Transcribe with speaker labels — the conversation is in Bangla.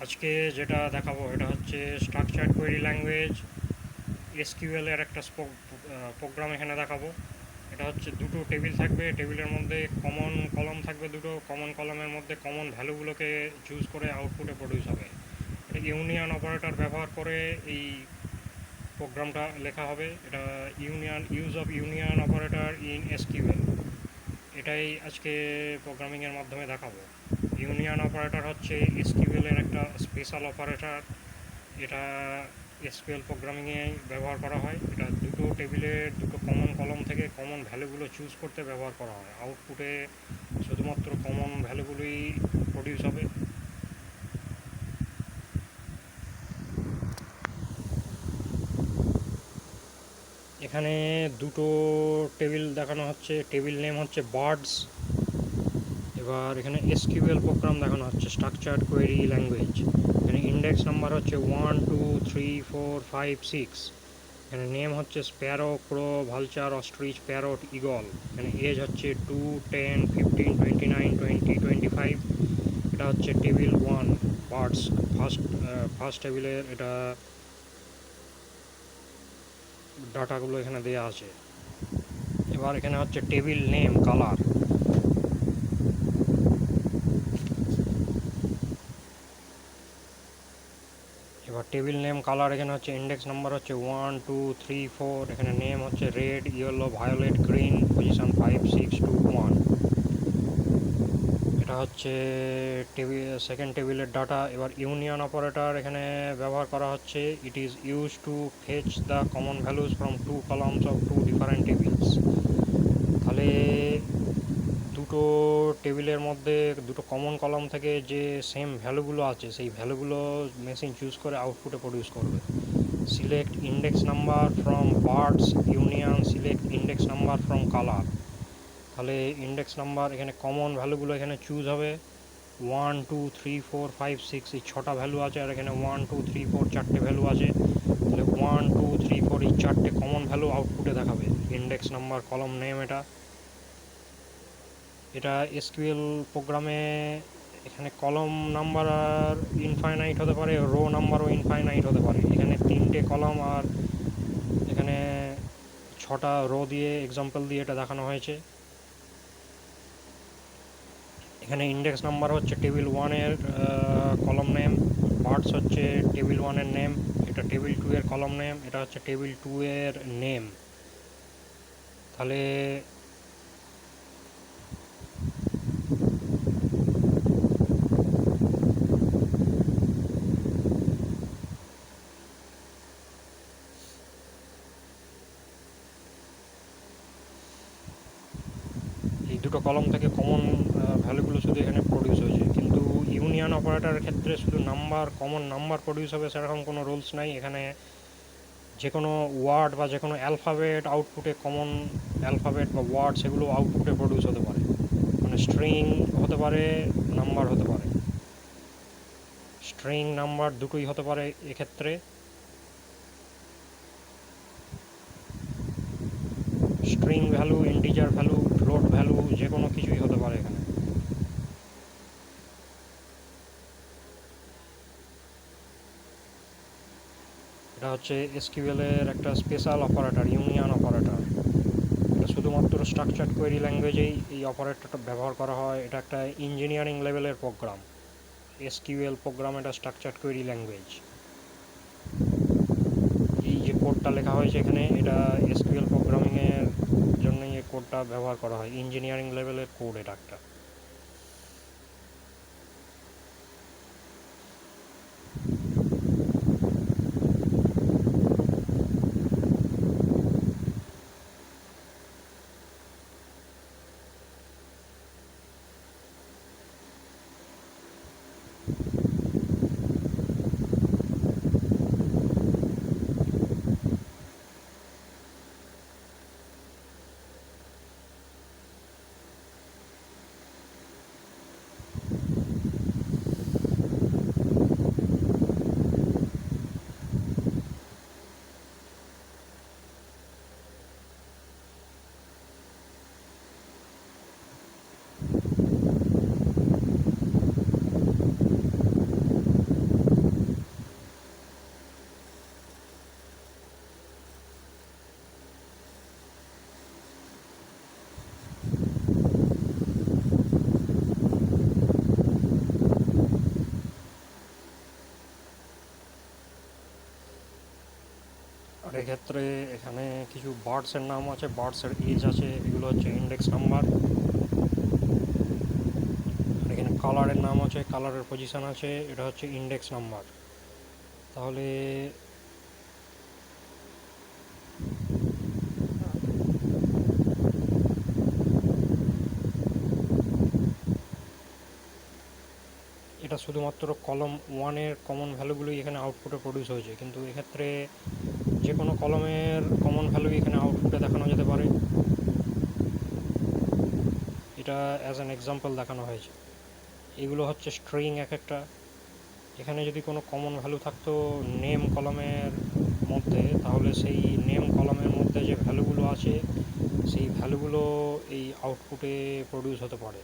Speaker 1: আজকে যেটা দেখাবো এটা হচ্ছে স্ট্রাকচার্ড কোয়েরি ল্যাঙ্গুয়েজ এসকিউএল এর একটা প্রোগ্রাম এখানে দেখাবো। এটা হচ্ছে দুটো টেবিল থাকবে, টেবিলের মধ্যে কমন কলাম থাকবে, দুটো কমন কলামের মধ্যে কমন ভ্যালুগুলোকে চুজ করে আউটপুটে প্রডিউস হবে। এটা ইউনিয়ন অপারেটর ব্যবহার করে এই প্রোগ্রামটা লেখা হবে। এটা use of union operator in SQL, এটাই আজকে প্রোগ্রামিংয়ের মাধ্যমে দেখাবো। ইউনিয়ন অপারেটর হচ্ছে এসকিউএল এর একটা স্পেশাল অপারেটর। এটা এসকিউএল প্রোগ্রামিংয়ে ব্যবহার করা হয়। এটা দুটো টেবিলের দুটো কমন কলম থেকে কমন ভ্যালুগুলো চুজ করতে ব্যবহার করা হয়। আউটপুটে শুধুমাত্র কমন ভ্যালুগুলোই প্রডিউস হবে। এখানে দুটো টেবিল দেখানো হচ্ছে, টেবিল নেম হচ্ছে বার্ডস। এবার এখানে এসকিউএল প্রোগ্রাম দেখানো হচ্ছে স্ট্রাকচার্ড কোয়েরি ল্যাঙ্গুয়েজ। এখানে ইন্ডেক্স নাম্বার হচ্ছে 1 2 3 4 5 6। এখানে নেম হচ্ছে স্প্যারো, ক্রো, ভালচার, অস্ট্রিচ, প্যারট, ইগল। এখানে এজ হচ্ছে 2 10 15 29 20 25। এটা হচ্ছে টেবিল 1 বার্ডস, ফার্স্ট টেবিলের এটা ডাটাগুলো এখানে দেওয়া আছে। এবার এখানে হচ্ছে টেবিল নেম কালার। এবার টেবিল নেম কালার এখানে হচ্ছে ইন্ডেক্স নাম্বার হচ্ছে 1 2 3 4। এখানে নেম হচ্ছে red, yellow, violet, green, position 5 6 2 1। এটা হচ্ছে সেকেন্ড টেবিলের ডাটা। এবার ইউনিয়ন অপারেটর এখানে ব্যবহার করা হচ্ছে। It is use to fetch the common values from two columns of two different tables. তাহলে দুটো টেবিলের মধ্যে দুটো কমন কলাম থেকে যে সেম ভ্যালুগুলো আছে সেই ভ্যালুগুলো মেশিন চুজ করে আউটপুটে প্রডিউস করবে। Select index number from birds union select index number from colour. তাহলে ইন্ডেক্স নাম্বার এখানে কমন ভ্যালুগুলো এখানে চুজ হবে। 1 2 3 4 5 6 এই 6টা ভ্যালু আছে, আর এখানে 1 2 3 4 4টে ভ্যালু আছে। তাহলে 1 2 3 4 এই 4টে কমন ভ্যালু আউটপুটে দেখাবে। ইন্ডেক্স নাম্বার কলম নেম এটা। এটা এসকিউএল প্রোগ্রামে এখানে কলম নাম্বার আর ইনফাইনাইট হতে পারে, রো নাম্বারও ইনফাইনাইট হতে পারে। এখানে 3টে কলম আর এখানে 6টা রো দিয়ে এক্সাম্পল দিয়ে এটা দেখানো হয়েছে। এখানে ইন্ডেক্স নাম্বার হচ্ছে টেবিল 1-এর কলম নেম, পার্টস হচ্ছে টেবিল 1-এর নেম, এটা টেবিল 2-এর কলম নেম, এটা হচ্ছে টেবিল 2-এর নেম। তাহলে এই দুটো কলম থেকে কমন ভ্যালুগুলো শুধু এখানে প্রডিউস হয়েছে। কিন্তু ইউনিয়ন অপারেটরের ক্ষেত্রে শুধু নাম্বার, কমন নাম্বার প্রডিউস হবে সেরকম কোনো রুলস নাই। এখানে যে কোনো ওয়ার্ড বা যে কোনো অ্যালফাবেট আউটপুটে, কমন অ্যালফাবেট বা ওয়ার্ড সেগুলো আউটপুটে প্রডিউস হতে পারে। মানে স্ট্রিং হতে পারে, নাম্বার হতে পারে। স্ট্রিং নাম্বার দুটোই হতে পারে এক্ষেত্রে। String value, integer value, float value যে কোনো কিছুই হতে পারে এখানে। এটা হচ্ছে এসকিউএল এর একটা স্পেশাল অপারেটর, ইউনিয়ন অপারেটর। এটা শুধুমাত্র স্ট্রাকচার্ড কোয়েরি ল্যাঙ্গুয়েজেই এই অপারেটরটা ব্যবহার করা হয়। এটা একটা ইঞ্জিনিয়ারিং লেভেলের প্রোগ্রাম। এসকিউএল প্রোগ্রাম এটা স্ট্রাকচার্ড কোয়েরি ল্যাঙ্গুয়েজ। এই যে কোডটা লেখা হয়েছে এখানে, এটা এসকিউএল প্রোগ্রামিংয়ের জন্যই এই কোডটা ব্যবহার করা হয়। ইঞ্জিনিয়ারিং লেভেলের কোড এটা একটা। সেক্ষেত্রে এখানে কিছু বার্ডসের নাম আছে, বার্ডসের এজ আছে, এগুলো হচ্ছে ইন্ডেক্স নাম্বার। আর এখানে কালারের নাম আছে, কালারের পজিশন আছে, এটা হচ্ছে ইন্ডেক্স নাম্বার। তাহলে এটা শুধুমাত্র কলম ওয়ানের কমন ভ্যালুগুলোই এখানে আউটপুটে প্রডিউস হয়েছে, কিন্তু এক্ষেত্রে যে কোনো কলমের কমন ভ্যালু এখানে আউটপুটে দেখানো যেতে পারে। এটা অ্যাজ অ্যান এক্সাম্পল দেখানো হয়েছে। এগুলো হচ্ছে স্ট্রিং এক একটা। এখানে যদি কোনো কমন ভ্যালু থাকতো নেম কলমের মধ্যে, তাহলে সেই নেম কলমের মধ্যে যে ভ্যালুগুলো আছে সেই ভ্যালুগুলো এই আউটপুটে প্রডিউস হতে পারে।